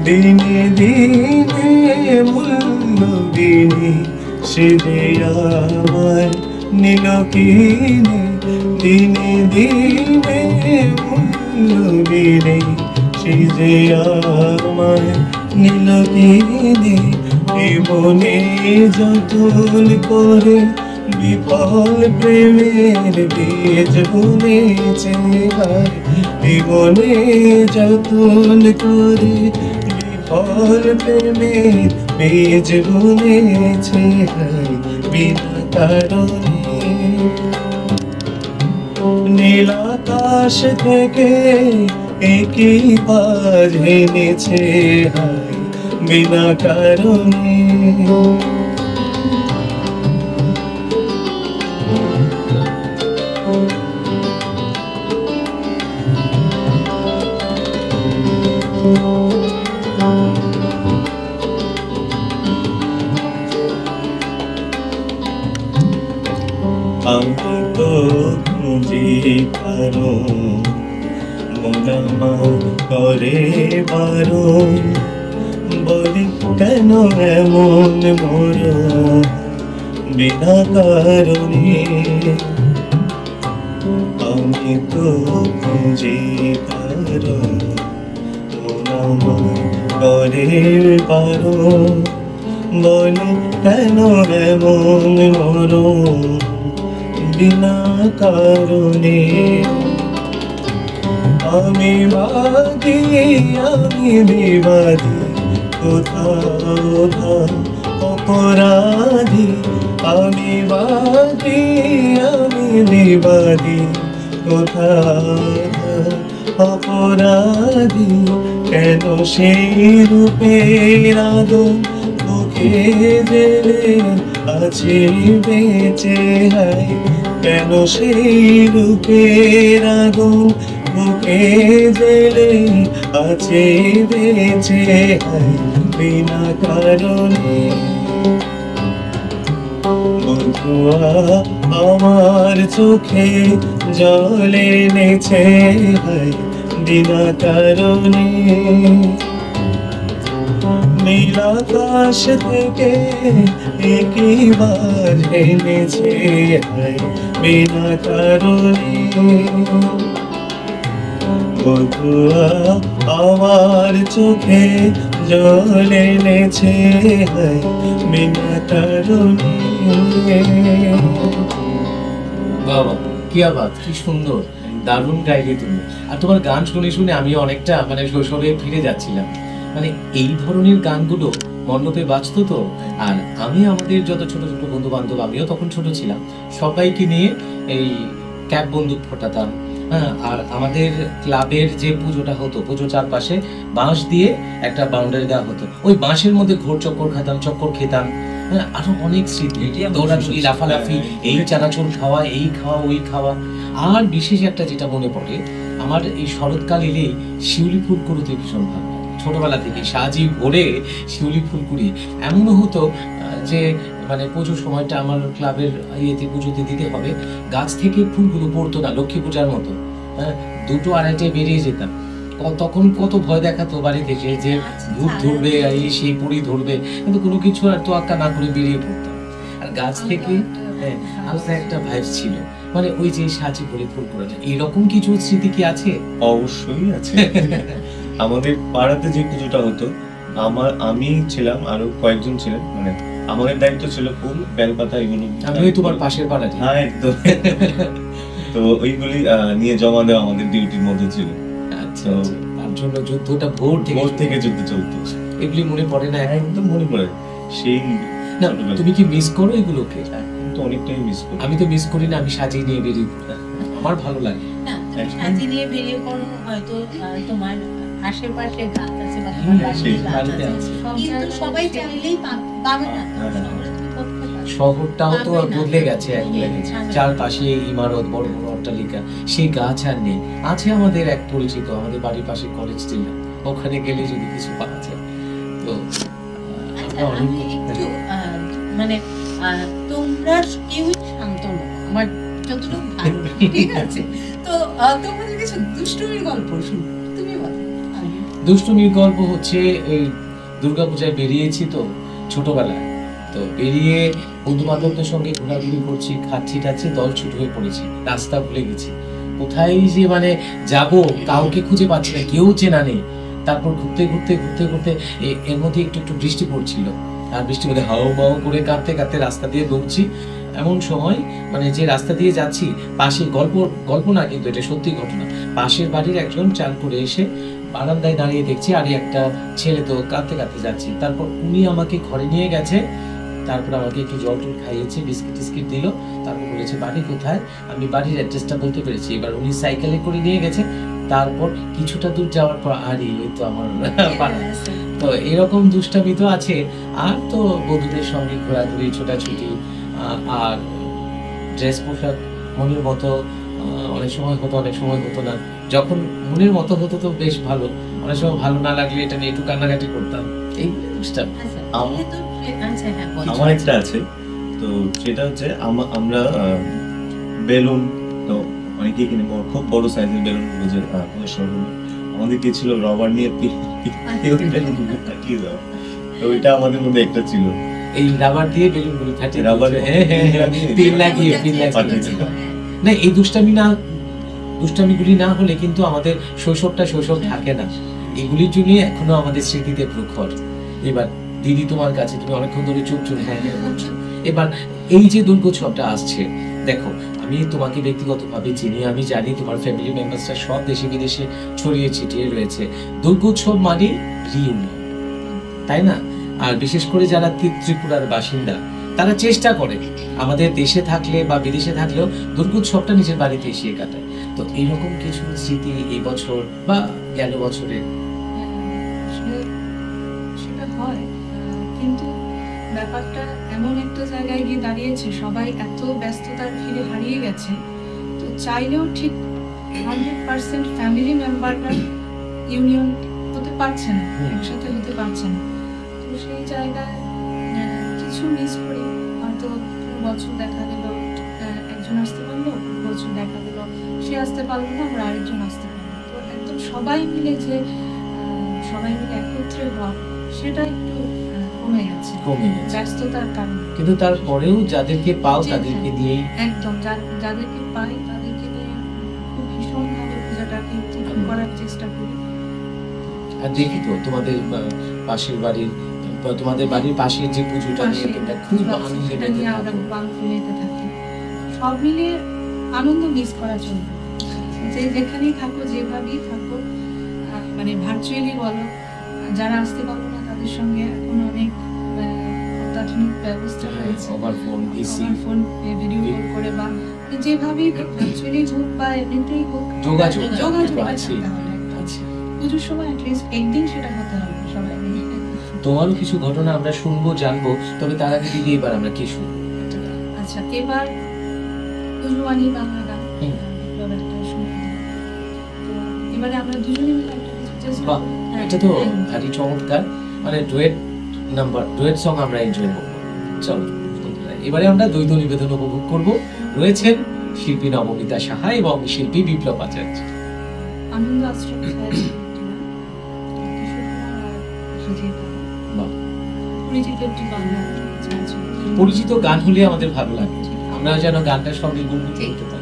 দিনে দিনে মূল্য দিনে সেদে আমার নীল কিনে, দিনে দিনে মূল্য দিনে সেদে আমার নীল কিনে, মনে যতন করে বিফল প্রেমের বীজ বুনেছে হায়, মনে যতন করে বিফল প্রেমের বীজ বুনেছে হায় বিনা কারণে, নীল আকাশ থেকে একই বাজ হেমেছে হায় বিনা কারণে। আমি তো খুঁজি কারণ মন আমার করে বারণ, বলি কেন এমন মোর বিনা কারণে, আমি তো খুঁজি কারণ মন আমার করে বারণ, বলি কেন এমন মোর বিনা কারণে, আমি বাদী আমি বিবাদী কোথাও অপরাধী, আমি বাদী আমি বিবাদী কোথাও অপরাধী, কেন সেই রূপের আদর বুকে জেলে আছে বেঁচে হায় কেন সেই রূপের আগুন বুকে জেলে আছে বেঁচে বিনা কারণে। বন্ধুয়া আমার চোখে জল এনেছে বিনা কারণে। নীল আকাশ থেকে একবার এনেছে বিনা কারণে। বন্ধুয়া আমার চোখে জল এনেছে বিনা কারণে। বাবা কি আবার কি সুন্দর, দারুণ গাইলে তুমি। আর তোমার গান শুনে শুনে আমি অনেকটা মানে শৈশবে ফিরে যাচ্ছিলাম। মানে এই ধরনের গানগুলো মণ্ডপে বাজতো তো। আর আমি আমাদের যত ছোট ছোট বন্ধু বান্ধব, আমিও তখন ছোট ছিলাম, সবাইকে নিয়ে এই ক্যাপ বন্দুক ফোটাতাম। হ্যাঁ, আর আমাদের ক্লাবের যে পুজোটা হতো, পুজো চারপাশে বাঁশ দিয়ে একটা বাউন্ডারি দেওয়া হতো, ওই বাঁশের মধ্যে ঘোর চক্কর খেতাম। হ্যাঁ, আরো অনেক স্মৃতি, দৌড়াদৌড়ি, লাফালাফি, এই চানাচুর খাওয়া, এই খাওয়া, ওই খাওয়া। আর বিশেষ একটা যেটা মনে পড়ে, আমার এই শরৎকাল এলেই শিউলি ফুল কুড়োতে ভীষণ ভালো লাগে। ছোটবেলা থেকে সাজি ভরে শিউলি ফুল কুড়ি। এমনও হতো যে মানে পুজোর সময়টা আমার ক্লাবের ইয়েতে পুজোতে দিতে হবে, গাছ থেকে ফুলগুলো পড়তো না লক্ষ্মী পূজার মতো। হ্যাঁ, 2টো 2:30টায় বেরিয়ে যেতাম। তখন কত ভয় দেখাতো বাড়ি থেকে যে ভূত ধরবে, এই সেই পুরি ধরবে, কিন্তু কোনো কিছু আর তোয়াক্কা না করে বেরিয়ে পড়তাম। আর গাছ থেকে আলাদা একটা ভাইব ছিল, মানে ওই যে সাজি ভরে ফুল কুড়ানো। এইরকম কিছু স্মৃতি কি আছে? অবশ্যই আছে। আমাদের পাড়াতে যে পুজোটা হতো, আমি ছিলাম, আরো কয়েকজন ছিলেন, মানে আমাদের দায়িত্ব ছিল ফুল, বেলপাতা এগুলো। আমি ওই তোমার পাশের পাড়াতে। হ্যাঁ, একদম। তো ওইগুলি নিয়ে জমা দেওয়া আমাদের ডিউটির মধ্যে ছিল। আচ্ছা, তার জন্য যুদ্ধটা ভোর থেকে যুদ্ধ চলতো। এগুলি মনে পড়ে না? একদম মনে পড়ে। সেই না, তুমি কি মিস করো এগুলোকে? এখন তো অনেকটাই মিস করি। আমি তো মিস করি না, আমি সাজিয়ে নিয়ে বেরিয়ে আমার ভালো লাগে। না, তুমি সাজিয়ে নিয়ে বেরিয়ে পড়ো, হয়তো তোমার আশেপাশে গাছ আছে বা তোমার বাড়িতে গাছ আছে, কিন্তু সবাই চাইলেই পাবে না। শহরে তুমি কোথায় পাবে? শহরটাও তো বদলে গেছে একদম। চারপাশে ইমারত, বড় বড় অট্টালিকা, সেই গাছ আর নেই। আছে আমাদের এক পরিচিত, আমাদের বাড়ির পাশে কলেজ ছিল, ওখানে গেলে যদি কিছু পাওয়া যায়। তো আচ্ছা, আমি একটু মানে তোমরা কেউই শান্ত নও, আমার যতটুকু ভালো লাগে, ঠিক আছে? তো তোমাদের কিছু দুষ্টুমির গল্প শুনো, তুমি বলো। দুষ্টুমির গল্প হচ্ছে, এই দুর্গাপূজায় বেরিয়েছি তো ছোটবেলায়, তো বেরিয়ে বন্ধু বান্ধবদের সঙ্গে ঘোরাঘুরি করছি, খাচ্ছি টাচ্ছি, দল ছুট হয়ে পড়েছি, রাস্তা ভুলে গেছি, কোথায় যে মানে যাব কাউকে খুঁজে পাচ্ছি না, কেউ চেনা নেই। তারপর ঘুরতে ঘুরতে ঘুরতে ঘুরতে এর মধ্যে একটু একটু বৃষ্টি পড়ছিল, আর বৃষ্টির মধ্যে হাও মাও করে কাঁদতে কাঁদতে রাস্তা দিয়ে দৌড়ছি। এমন সময় মানে যে রাস্তা দিয়ে যাচ্ছি, পাশে গল্প না, কিন্তু এটা সত্যি ঘটনা, পাশের বাড়ির একজন চাল করে এসে বারান্দায় দাঁড়িয়ে দেখছি, আর একটা ছেলে তো কাঁদতে কাঁদতে যাচ্ছি। তারপর উনি আমাকে ঘরে নিয়ে গেছে, তারপর আমাকে একটু জল টল খাইয়েছে, বিস্কিট টিস্কিট দিল, তারপর বলেছে বাড়ি কোথায়। আমি বাড়ির অ্যাড্রেসটা বলতে পেরেছি। এবার উনি সাইকেলে করে নিয়ে গেছে। তারপর কিছুটা দূর যাওয়ার পর আরে ওই তো আমার পাড়া। তো এরকম দুষ্টামি তো আছে। আর তো বন্ধুদের সঙ্গে ঘোরাঘুরি, ছোটাছুটি, আর ড্রেস পোশাক মনের মতো অনেক সময় হতো, অনেক সময় হতো না। যখন মনের মতো হতো তো বেশ ভালো, অনেক সময় ভালো না লাগলে এটা নিয়ে একটু কান্নাকাটি করতাম। এই দুষ্টামি। আমার একটা আছে, তো সেটা হচ্ছে আমরা বেলুন, তো অনেকেই কিনে খুব বড় সাইজের বেলুন বুঝে আমাদের কি ছিল, রবার নিয়ে ফাটিয়ে দেওয়া। তো ওইটা আমাদের মধ্যে একটা ছিল, এই রাবার দিয়ে বেলুন গুলো ফাটিয়ে রাবার পিন লাগিয়ে না। এই দুষ্টামিগুলি না হলে কিন্তু আমাদের শৈশবটা শৈশব থাকে না। এগুলির জন্য এখনো আমাদের স্মৃতিতে প্রখর। এবার দিদি তোমার কাছে, তুমি অনেকক্ষণ ধরে চুপ চুপ হ্যাঁ হ্যাঁ বলছো। এবার এই যে দুর্গোৎসবটা আসছে, দেখো আমি তোমাকে ব্যক্তিগতভাবে চিনি, আমি জানি তোমার ফ্যামিলি মেম্বার্সরা সব দেশে বিদেশে ছড়িয়ে ছিটিয়ে রয়েছে। দুর্গোৎসব মানে রিউনিয়ন, তাই না? আর বিশেষ করে যারা ত্রিপুরার বাসিন্দা, তারা চেষ্টা করে আমাদের দেশে থাকলে বা বিদেশে থাকলেও দুর্গোৎসবটা নিজের বাড়িতে এসে কাটায়। তো এইরকম কিছু স্মৃতি এই বছর বা গেল বছরে? সেটা হয়, কিন্তু ব্যাপারটা এমন একটা জায়গায় গিয়ে দাঁড়িয়েছে, সবাই এত ব্যস্ততার ভিড়ে হারিয়ে গেছে, তো চাইলেও ঠিক 100% ফ্যামিলি মেম্বাররা ইউনিয়ন হতে পারছে না, একসাথে হতে পারছে না। তো সেই জায়গায় কিছু মিস করি, হয়তো বছর দেখা গেল একজন আসতে পারলো, বছর দেখা গেল সে আসতে পারলো না, আমরা আরেকজন আসতে পারলো। তো একদম সবাই মিলে যে সবাই মিলে একত্রে হওয়া, সেটা একটু কমে গেছে ব্যস্ততার কারণে। কিন্তু তারপরেও যাদেরকে পাও তাদেরকে নিয়ে একদম যাদেরকে পাই তাদেরকে নিয়ে খুব ভীষণভাবে পূজাটাকে উদযাপন করার চেষ্টা করি। আর দেখি তো তোমাদের পাশের বাড়ির বা তোমাদের বাড়ির পাশের যে পুজোটা নিয়ে তোমরা খুব আনন্দে সেটা মেতে নিয়ে থাকো। আমরা মেতে থাকি। সব মিলিয়ে আনন্দ মিস করা চলবে না। যে যেখানেই থাকো, যেভাবেই থাকো, মানে ভার্চুয়ালি বলো, যারা আসতে পারবো না তাদের সঙ্গে এখন অনেক অত্যাধুনিক ব্যবস্থা রয়েছে, over phone VC phone video call করে বা যেভাবেই ভার্চুয়ালি হোক বা এমনিতেই হোক, যোগাযোগ আছে। আছে। পুজোর সময় অ্যাটলিস্ট একদিন সেটা হতে হবে সবাই মিলে। তোমারও কিছু ঘটনা আমরা শুনবো, জানবো, তবে তার আগে দিদি এবার আমরা কি শুনবো? আচ্ছা, এবার পুজোয়ানি বাংলা গান বিপ্লব একটা শুনবো। তো এবারে আমরা দুজনে মিলে একটা কিছু চেষ্টা বাহ, করবো। হ্যাঁ, এটা তো একদম। ভারী চমৎকার, মানে ডুয়েট সং আমরা এনজয় করবো। চলো বন্ধুরা, এবারে আমরা দ্বৈত নিবেদন উপভোগ করব। রয়েছেন শিল্পী নবমিতা সাহা এবং শিল্পী বিপ্লব আচার্য। আনন্দ আশ্রম কিশোর কুমার আর সুজিত বাহ, পরিচিত একটি বাংলা আছে। পরিচিত গান হলে আমাদের ভালো লাগে, আমরা যেন গানটার সঙ্গে গুনগুন করতে পারি।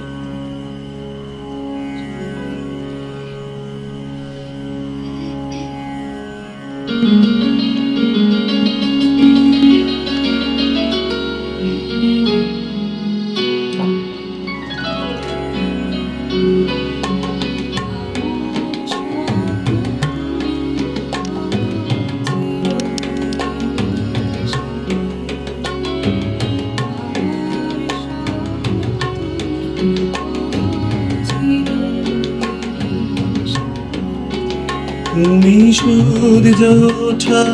তুমি সূর্য ওঠা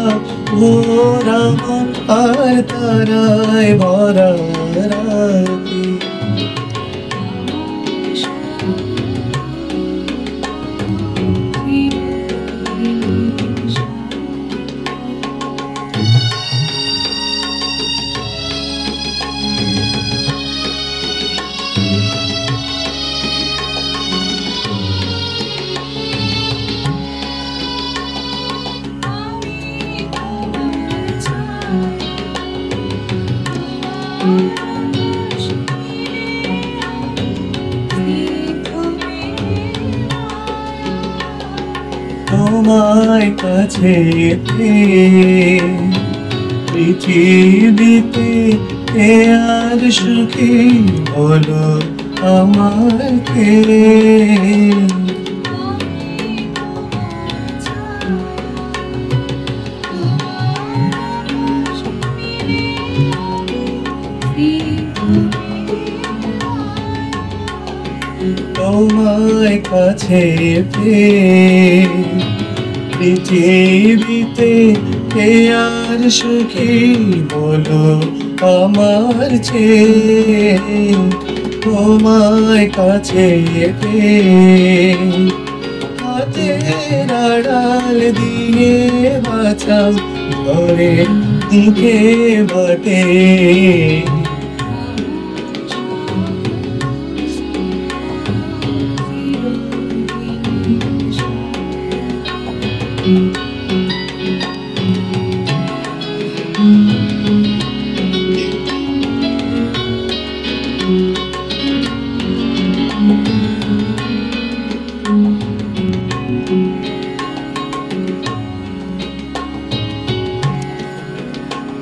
ভোর আমার আর তারায় ভরা রাতে, তোমায় কাছে পৃথিবীতে এ আর সুখী বলো আমার কে। তোমায় কাছে পৃথিবীতে কে আর সুখী বলো আমার চেয়ে। তোমায় কাছে হাতের আড়াল দিয়ে বাঁচাও ঘরে দিকে বাটে।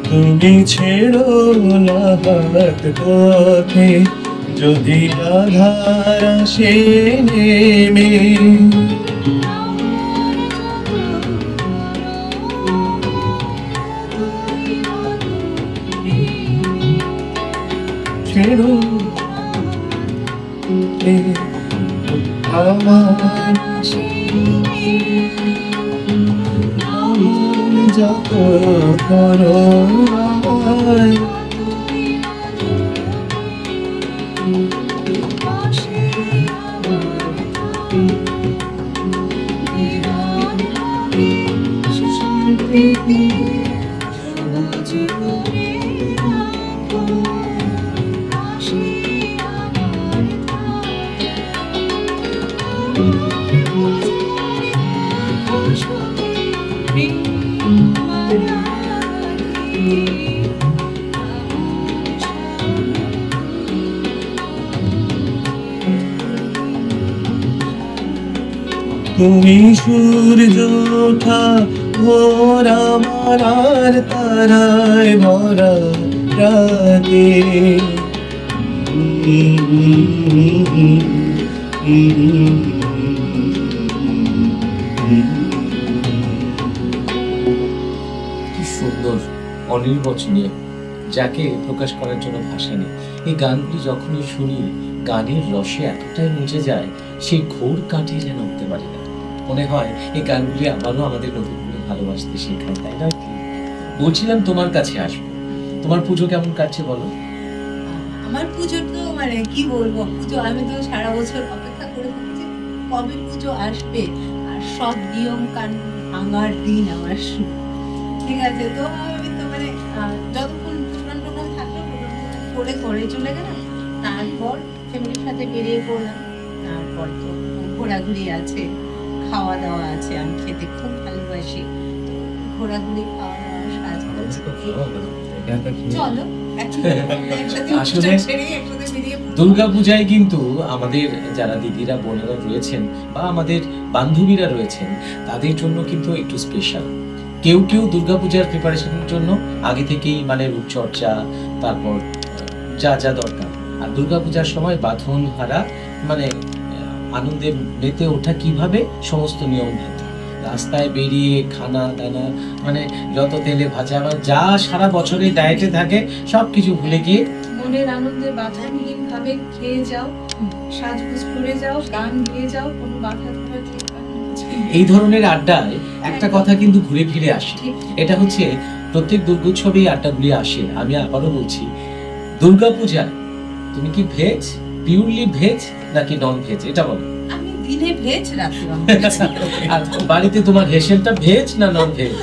তুমি ছেড়ো না হাত পথে যদি আধার আসে নেমে। ছেড়ো আমার যত করো আমায় তুমি সূর্য ওঠা ভোর আমার আর তারায় ভরা রাতে কি সুন্দর অনির্বচনীয়, যাকে প্রকাশ করার জন্য ভাষা নেই। এই গানগুলি যখনই শুনি গানের রসে এতটাই মুছে যায়, সেই ঘোর কাটিয়ে যেন উঠতে পারি না। মনে হয় এই গানগুলি আবারও আমাদের নতুন করে ভালোবাসতে শেখায়, তাই নয় কি? বলছিলাম তোমার কাছে আসবো, তোমার পুজো কেমন কাটছে বলো? আমার পুজো তো মানে কি বলবো, পুজো আমি তো সারা বছর অপেক্ষা করে থাকি কবে পুজো আসবে, আর সব নিয়ম কানুন ভাঙার দিন আমার শুরু। ঠিক আছে, তো আমি তো মানে যতক্ষণ প্রোগ্রাম থাকলো করে ঘরে চলে গেলাম, তারপর ফ্যামিলির সাথে বেরিয়ে পড়লাম। তারপর তো ঘোরাঘুরি আছে, খাওয়া দাওয়া আছে, আমি খেতে খুব ভালোবাসি, তো ঘোরাঘুরি খাওয়া দাওয়া সাজগোজ চলো আসলে দুর্গাপূজায় কিন্তু আমাদের যারা দিদিরা বোনেরা রয়েছেন বা আমাদের বান্ধবীরা রয়েছেন, তাদের জন্য কিন্তু একটু স্পেশাল। কেউ কেউ দুর্গাপূজার প্রিপারেশনের জন্য আগে থেকেই মানে রূপচর্চা, তারপর যা যা দরকার, আর দুর্গাপূজার সময় বাঁধন হারা মানে আনন্দে মেতে ওঠা কিভাবে সমস্ত নিয়ম ভেঙে রাস্তায় বেরিয়ে খানা দানা মানে যত তেলে ভাজা বা যা সারা বছরের ডায়েটে থাকে সবকিছু ভুলে গিয়ে মনের আনন্দে বাধাহীন ভাবে খেয়ে যাও, সাজগোজ করে যাও, গান গেয়ে যাও, কোনো বাধা ধরা এই ধরনের আড্ডায় একটা কথা কিন্তু ঘুরে ফিরে আসে। এটা হচ্ছে প্রত্যেক দুর্গোৎসবে এই আড্ডাগুলি আসে। আমি আবারও বলছি, দুর্গাপূজায় তুমি কি ভেজ, পিওরলি ভেজ নাকি নন ভেজ, এটা বলো। আমি দিনে ভেজ, রাতে নন। আর বাড়িতে তোমার হেসেলটা ভেজ না নন ভেজ?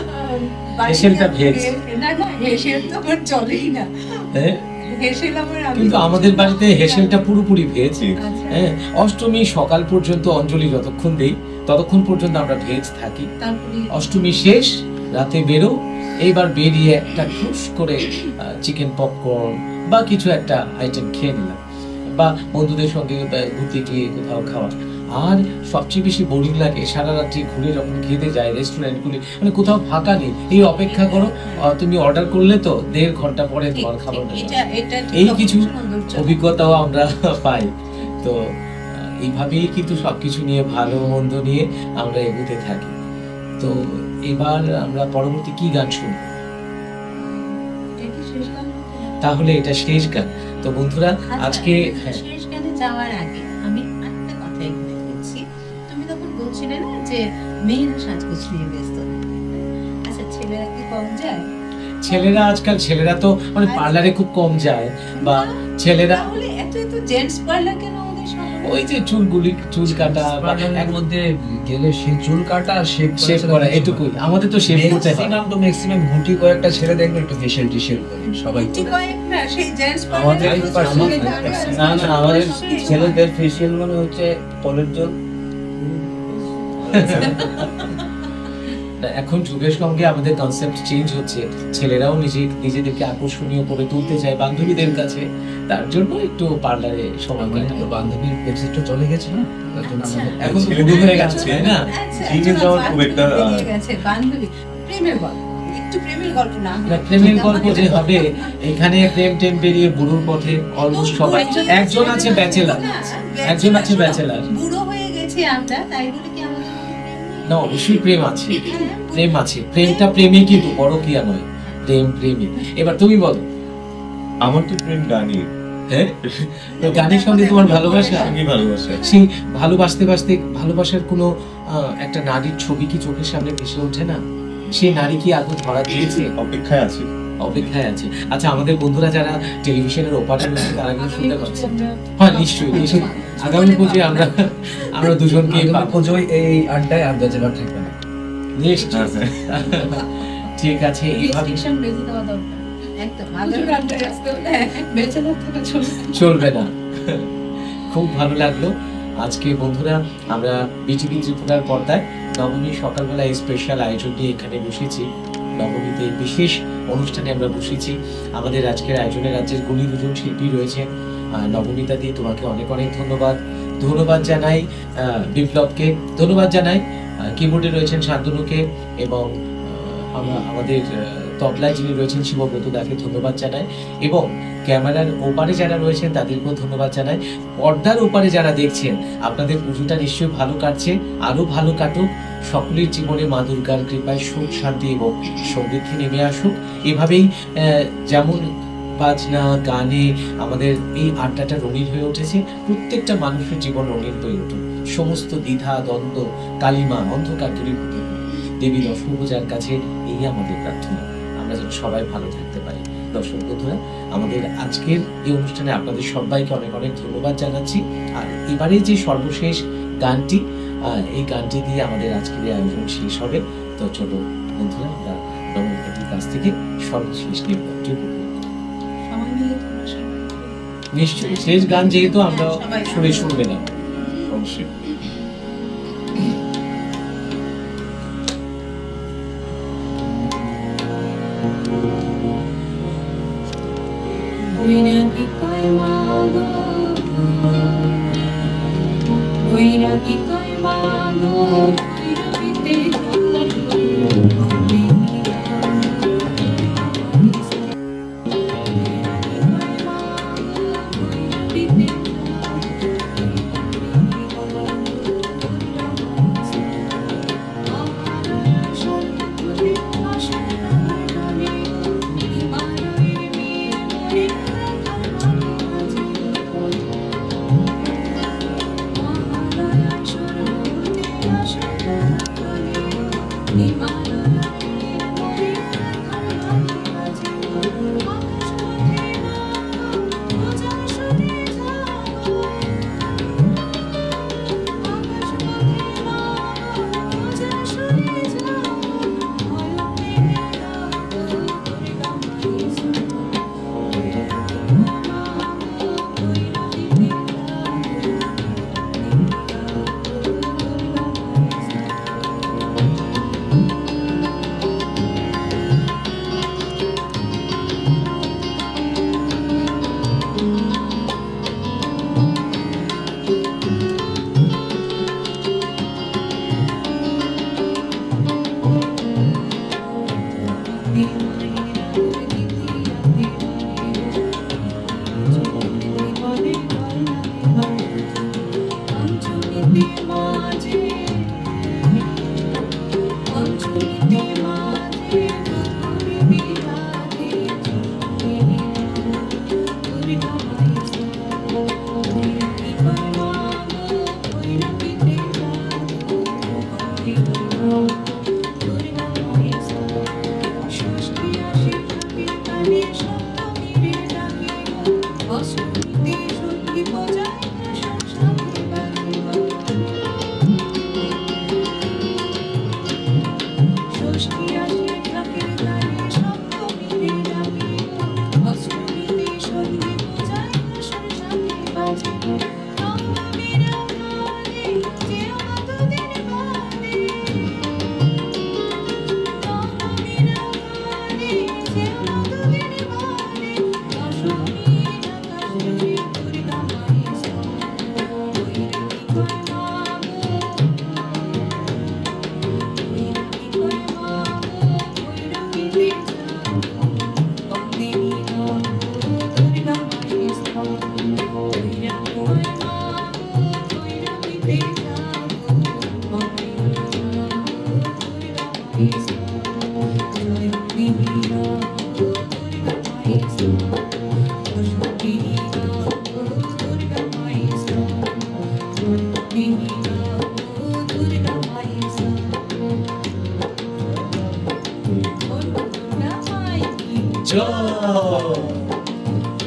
হেসেলটা ভেজ। না না, হেসেল তো আমার চলেই না। হ্যাঁ, হেসেল আমার কিন্তু আমাদের বাড়িতে হেসেলটা পুরোপুরি ভেজ। আচ্ছা। হ্যাঁ, অষ্টমী সকাল পর্যন্ত অঞ্জলি যতক্ষণ দেই ততক্ষণ পর্যন্ত আমরা ভেজ থাকি। তারপরে অষ্টমী শেষ, রাতে বেরো, এইবার বেরিয়ে একটা খুশ করে চিকেন পপকর্ন বা কিছু একটা আইটেম খেয়ে নিলাম, বা বন্ধুদের সঙ্গে ঘুরতে গিয়ে কোথাও খাওয়া। আর সবচেয়ে বেশি বোরিং লাগে সারা রাত্রি ঘুরে যখন খেতে যায় রেস্টুরেন্টগুলি, মানে কোথাও ফাঁকা নেই, এই অপেক্ষা করো, তুমি অর্ডার করলে তো 1.5 ঘন্টা পরে তোমার খাবার এই কিছু অভিজ্ঞতাও আমরা পাই। তো এইভাবেই কিন্তু সবকিছু নিয়ে ভালো মন্দ নিয়ে আমরা এগোতে থাকি। তো এবার আমরা পরবর্তী কি গান শুনবো? তাহলে এটা শেষ গান। তো বন্ধুরা আজকে শেষ গানে যাওয়ার আগে আমি একটা কথা এখানে বলছি। তুমি তখন বলছিলে না যে মেয়েরা সাজগোজ নিয়ে ব্যস্ত, আচ্ছা ছেলেরা কি কম যায়? ছেলেরা আজকাল ছেলেরা তো মানে পার্লারে খুব কম যায়, বা ছেলেরা তাহলে এত এত জেন্টস পার্লার কেন আমাদের শহরে? ওই যে চুল কাটা বা এর মধ্যে গেলে সেই চুল কাটা আর শেভ করা এটুকুই, আমাদের তো শেভ করতে হয়। ম্যাক্সিমাম গুটি কয়েকটা ছেলে দেখবে একটু ফেশিয়াল টিশিয়াল করে সবাই ঠিক কয়েক না, সেই জেন্টস আমাদের পার্লার না না, আমাদের ছেলেদের ফেসিয়াল মানে হচ্ছে কলের জল। এখন যুগের সঙ্গে আমাদের কনসেপ্ট চেঞ্জ হচ্ছে, ছেলেরাও নিজেদেরকে আকর্ষণীয় করে তুলতে চায় বান্ধবীদের কাছে, তার জন্য একটু পার্লারে সময় কাটায়। বান্ধবীর ওয়েবসাইটটা চলে গেছে না, তার জন্য আমাদের এখন তো বুড়ো হয়ে গেছে, তাই না? জিমে যাওয়ার খুব একটা বান্ধবী প্রেমের গল্প, একটু প্রেমের গল্প না না, প্রেমের গল্প যে হবে এখানে প্রেম টেম বেরিয়ে বুড়োর পথে অলমোস্ট সবাই। একজন আছে ব্যাচেলার, একজন আছে ব্যাচেলার। বুড়ো হয়ে গেছে আমরা, তাই বলে কি আমাদের মধ্যে প্রেম নেই? না, অবশ্যই প্রেম আছে, প্রেম আছে, প্রেমটা প্রেমই কিন্তু পরকীয়া নয়, প্রেম প্রেমই। এবার তুমি বলো। আমার তো প্রেম গানই, হ্যাঁ, তো গানের সঙ্গে তোমার ভালোবাসা, সঙ্গে ভালোবাসা। সেই ভালোবাসতে বাসতে ভালোবাসার কোনো একটা নারীর ছবি কি চোখের সামনে ভেসে ওঠে না? সেই নারী কি আদৌ ধরা দিয়েছে? অপেক্ষায় আছে, অপেক্ষায় আছে। আচ্ছা, আমাদের বন্ধুরা যারা টেলিভিশনের ওপারে রয়েছে তারা কিন্তু শুনতে পাচ্ছে। হ্যাঁ, নিশ্চয়ই নিশ্চয়ই আগামী পুজোয় আমরা দুজনকে পুজোয় এই আড্ডায় আর ব্যাচেলার থাকবে না। নিশ্চয়। ঠিক আছে, এইভাবে রেস্ট্রিকশন বেঁধে দেওয়া দরকার। একদম পুজোর আগে ব্যাচেলর থাকা চলবে না। চলবে না। খুব ভালো লাগলো। আজকে বন্ধুরা আমরা বিটিভি ত্রিপুরার পর্দায় নবমী সকালবেলা এই স্পেশাল আয়োজন নিয়ে এখানে বসেছি। নবমীতে বিশেষ অনুষ্ঠানে আমরা বসেছি। আমাদের আজকের আয়োজনে রাজ্যের গুণী দুজন শিল্পী রয়েছেন। নবমীতা দিয়ে তোমাকে অনেক অনেক ধন্যবাদ। ধন্যবাদ জানাই বিপ্লবকে, ধন্যবাদ জানাই কিবোর্ডে রয়েছেন শান্তনুকে, এবং আমরা আমাদের তবলায় যিনি রয়েছেন শিবব্রত দাকে ধন্যবাদ জানাই, এবং ক্যামেরার ওপারে যারা রয়েছেন তাদেরকেও ধন্যবাদ জানাই। পর্দার ওপারে যারা দেখছেন, আপনাদের পুজোটা নিশ্চয়ই ভালো কাটছে, আরো ভালো কাটুক। সকলের জীবনে মা দুর্গার কৃপায় সুখ শান্তি এবং সমৃদ্ধি নেমে আসুক। এভাবেই যেমন বাজনা গানে আমাদের এই আড্ডাটা রঙিন হয়ে উঠেছে, প্রত্যেকটা মানুষের জীবন রঙিন হয়ে উঠুক। সমস্ত দ্বিধা দ্বন্দ্ব কালিমা অন্ধকার দূরীভূত হোক। দেবী দশভুজার কাছে এই আমাদের প্রার্থনা, আমরা যেন সবাই ভালো থাকতে পারি। দর্শক বন্ধুরা, আমাদের আজকের এই অনুষ্ঠানে আপনাদের সবাইকে অনেক অনেক ধন্যবাদ জানাচ্ছি। আর এবারে যে সর্বশেষ গানটি, এই গানটি দিয়ে আমাদের আজকের এই আয়োজন শেষ হবে। তো চলো বন্ধুরা, আমরা নবমীর কাছ থেকে সর্বশেষ নির্বাচন সবাই মিলে তোমরা সবাই নিশ্চয়ই শেষ গান, যেহেতু আমরা সবাই শুনবে না অবশ্যই। বৈরাগী কয় মাগো, বৈরাগী কয় মাগো, বৈরাগীতে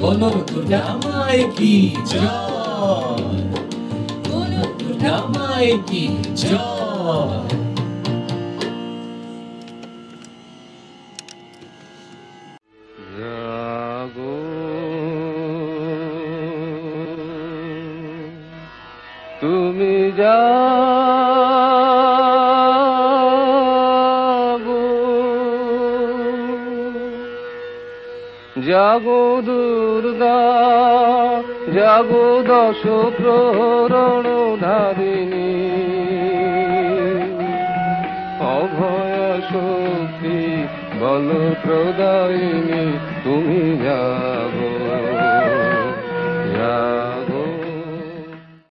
বলো দুর্গা মাই কি জয়, বলো দুর্গা মাই কি জয়। তুমি জাগো জাগো দুর্গা জাগো দশ প্রহরণ ধারিণী অভয় শক্তি বল প্রদায়িনী তুমি জাগো জাগো